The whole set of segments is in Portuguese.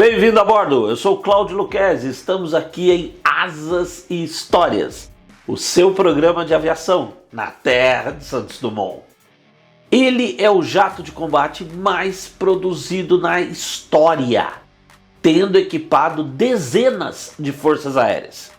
Bem-vindo a bordo, eu sou o Cláudio Luquezzi, estamos aqui em Asas e Histórias, o seu programa de aviação na terra de Santos Dumont. Ele é o jato de combate mais produzido na história, tendo equipado dezenas de forças aéreas.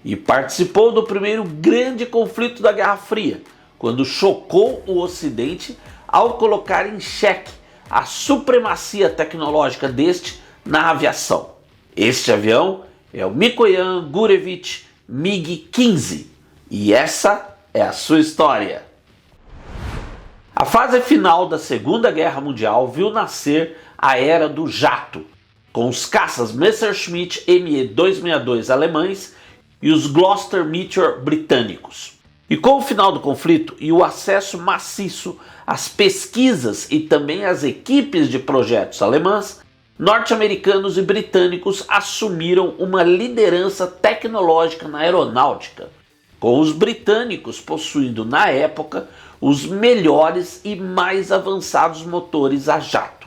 E participou do primeiro grande conflito da Guerra Fria, quando chocou o Ocidente ao colocar em xeque a supremacia tecnológica deste na aviação. Este avião é o Mikoyan Gurevich MiG-15 e essa é a sua história. A fase final da Segunda Guerra Mundial viu nascer a era do jato, com os caças Messerschmitt Me-262 alemães e os Gloster Meteor britânicos. E com o final do conflito e o acesso maciço às pesquisas e também às equipes de projetos alemãs, norte-americanos e britânicos assumiram uma liderança tecnológica na aeronáutica, com os britânicos possuindo na época os melhores e mais avançados motores a jato.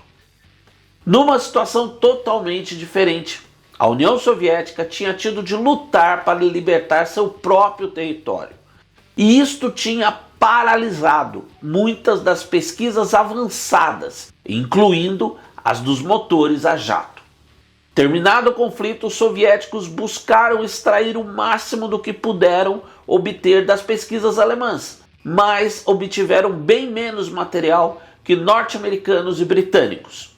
Numa situação totalmente diferente, a União Soviética tinha tido de lutar para libertar seu próprio território, e isto tinha paralisado muitas das pesquisas avançadas, incluindo as dos motores a jato. Terminado o conflito, os soviéticos buscaram extrair o máximo do que puderam obter das pesquisas alemãs, mas obtiveram bem menos material que norte-americanos e britânicos.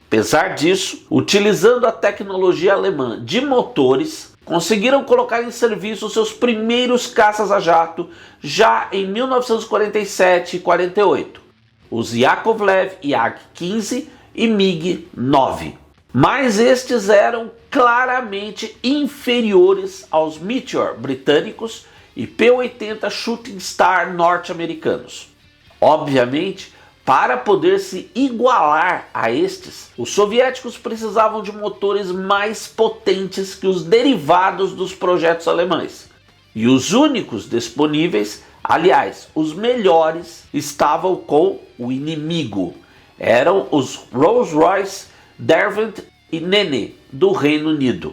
Apesar disso, utilizando a tecnologia alemã de motores, conseguiram colocar em serviço seus primeiros caças a jato já em 1947 e 48, os Yakovlev Yak-15 e MiG-9. Mas estes eram claramente inferiores aos Meteor britânicos e P-80 Shooting Star norte-americanos. Obviamente, para poder se igualar a estes, os soviéticos precisavam de motores mais potentes que os derivados dos projetos alemães. E os únicos disponíveis, aliás, os melhores, estavam com o inimigo. Eram os Rolls-Royce, Derwent e Nene do Reino Unido.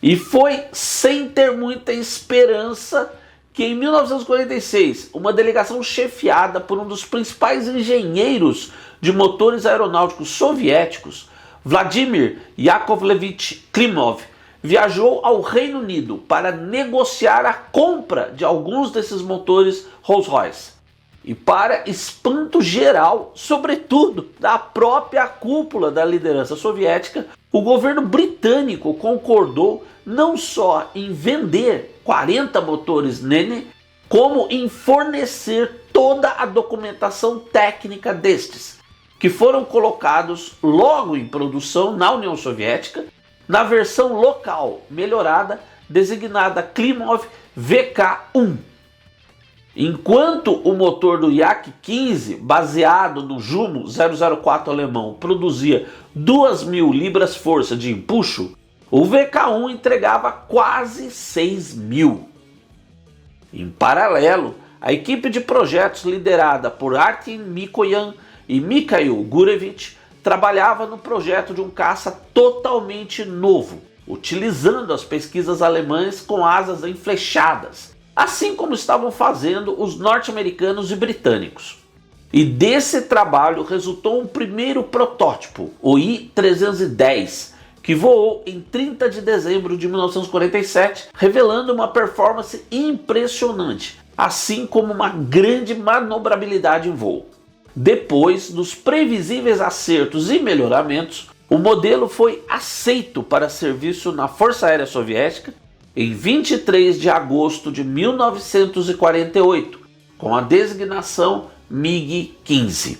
E foi sem ter muita esperança que em 1946 uma delegação chefiada por um dos principais engenheiros de motores aeronáuticos soviéticos, Vladimir Yakovlevich Klimov, viajou ao Reino Unido para negociar a compra de alguns desses motores Rolls-Royce. E para espanto geral, sobretudo da própria cúpula da liderança soviética, o governo britânico concordou não só em vender 40 motores Nene, como em fornecer toda a documentação técnica destes, que foram colocados logo em produção na União Soviética, na versão local melhorada, designada Klimov VK-1. Enquanto o motor do Yak-15, baseado no Jumo 004 alemão, produzia 2.000 libras-força de empuxo, o VK-1 entregava quase 6.000. Em paralelo, a equipe de projetos liderada por Artem Mikoyan e Mikhail Gurevich trabalhava no projeto de um caça totalmente novo, utilizando as pesquisas alemãs com asas enflechadas, assim como estavam fazendo os norte-americanos e britânicos. E desse trabalho resultou um primeiro protótipo, o I-310, que voou em 30 de dezembro de 1947, revelando uma performance impressionante, assim como uma grande manobrabilidade em voo. Depois dos previsíveis acertos e melhoramentos, o modelo foi aceito para serviço na Força Aérea Soviética em 23 de agosto de 1948, com a designação MiG-15.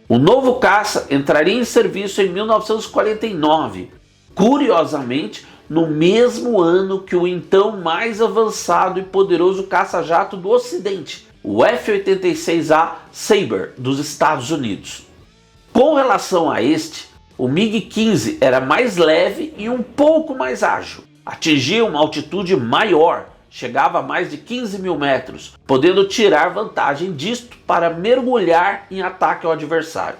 O novo caça entraria em serviço em 1949, curiosamente no mesmo ano que o então mais avançado e poderoso caça-jato do Ocidente, o F-86A Sabre dos Estados Unidos. Com relação a este, o MiG-15 era mais leve e um pouco mais ágil. Atingia uma altitude maior, chegava a mais de 15.000 metros, podendo tirar vantagem disto para mergulhar em ataque ao adversário.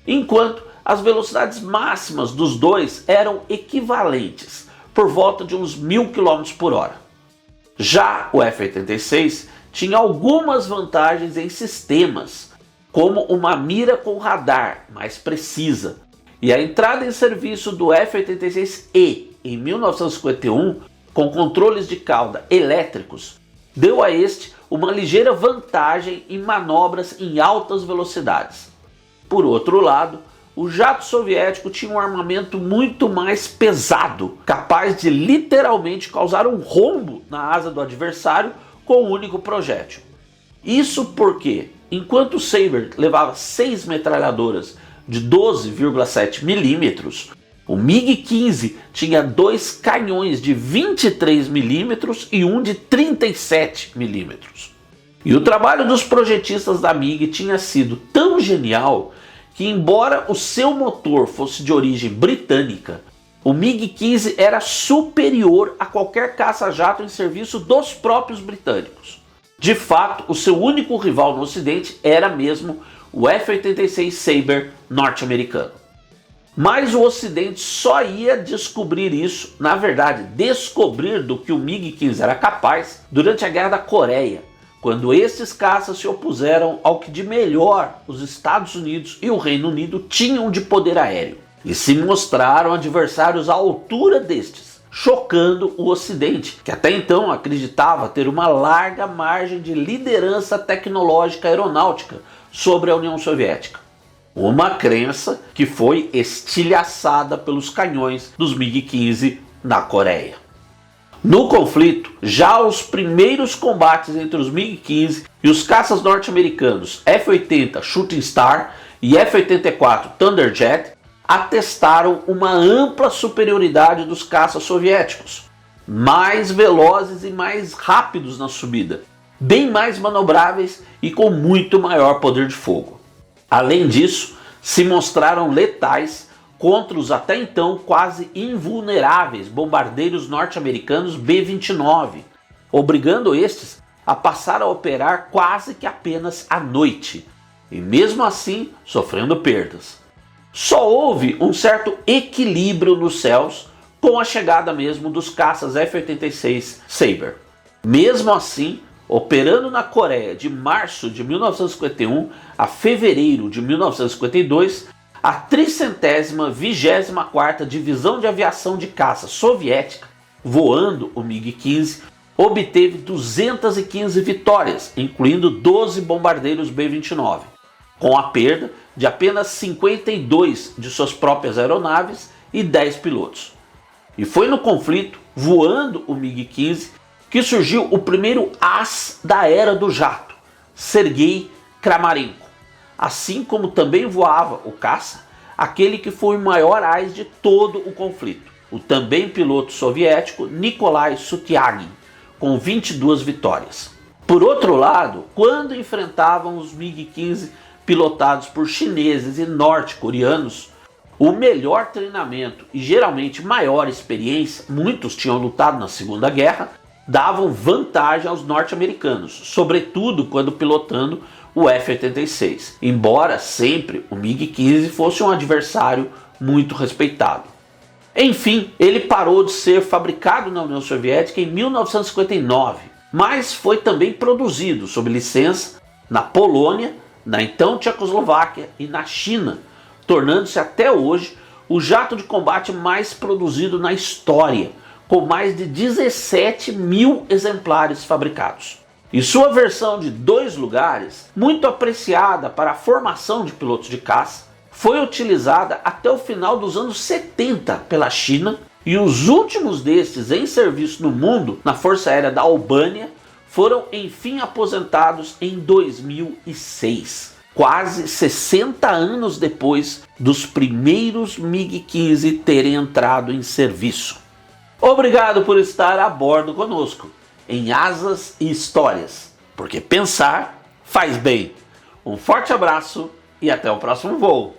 Enquanto as velocidades máximas dos dois eram equivalentes, por volta de uns 1000 km por hora. Já o F-86 tinha algumas vantagens em sistemas, como uma mira com radar mais precisa, e a entrada em serviço do F-86E em 1951, com controles de cauda elétricos, deu a este uma ligeira vantagem em manobras em altas velocidades. Por outro lado, o jato soviético tinha um armamento muito mais pesado, capaz de literalmente causar um rombo na asa do adversário com um único projétil. Isso porque, enquanto o Sabre levava 6 metralhadoras de 12,7 mm, o MiG-15 tinha 2 canhões de 23 mm e um de 37 mm. E o trabalho dos projetistas da MiG tinha sido tão genial que, embora o seu motor fosse de origem britânica, o MiG-15 era superior a qualquer caça-jato em serviço dos próprios britânicos. De fato, o seu único rival no Ocidente era mesmo o F-86 Sabre norte-americano. Mas o Ocidente só ia descobrir isso, na verdade, descobrir do que o MiG-15 era capaz durante a Guerra da Coreia, quando esses caças se opuseram ao que de melhor os Estados Unidos e o Reino Unido tinham de poder aéreo, e se mostraram adversários à altura destes, chocando o Ocidente, que até então acreditava ter uma larga margem de liderança tecnológica aeronáutica sobre a União Soviética. Uma crença que foi estilhaçada pelos canhões dos MiG-15 na Coreia. No conflito, já os primeiros combates entre os MiG-15 e os caças norte-americanos F-80 Shooting Star e F-84 Thunderjet atestaram uma ampla superioridade dos caças soviéticos, mais velozes e mais rápidos na subida, bem mais manobráveis e com muito maior poder de fogo. Além disso, se mostraram letais contra os até então quase invulneráveis bombardeiros norte-americanos B-29, obrigando estes a passar a operar quase que apenas à noite, e mesmo assim sofrendo perdas. Só houve um certo equilíbrio nos céus com a chegada mesmo dos caças F-86 Sabre. Mesmo assim, operando na Coreia de março de 1951 a fevereiro de 1952, a 324ª Divisão de Aviação de Caça Soviética, voando o MiG-15, obteve 215 vitórias, incluindo 12 bombardeiros B-29, com a perda de apenas 52 de suas próprias aeronaves e 10 pilotos. E foi no conflito, voando o MiG-15, que surgiu o primeiro as da era do jato, Sergei Kramarenko, assim como também voava o caça, aquele que foi o maior as de todo o conflito, o também piloto soviético Nikolai Sutyagin, com 22 vitórias. Por outro lado, quando enfrentavam os MiG-15 pilotados por chineses e norte-coreanos, o melhor treinamento e geralmente maior experiência, muitos tinham lutado na Segunda Guerra, davam vantagem aos norte-americanos, sobretudo quando pilotando o F-86, embora sempre o MiG-15 fosse um adversário muito respeitado. Enfim, ele parou de ser fabricado na União Soviética em 1959, mas foi também produzido sob licença na Polônia, na então Tchecoslováquia e na China, tornando-se até hoje o jato de combate mais produzido na história, com mais de 17 mil exemplares fabricados. E sua versão de 2 lugares, muito apreciada para a formação de pilotos de caça, foi utilizada até o final dos anos 70 pela China, e os últimos destes em serviço no mundo, na Força Aérea da Albânia, foram enfim aposentados em 2006, quase 60 anos depois dos primeiros MiG-15 terem entrado em serviço. Obrigado por estar a bordo conosco em Asas e Histórias, porque pensar faz bem. Um forte abraço e até o próximo voo.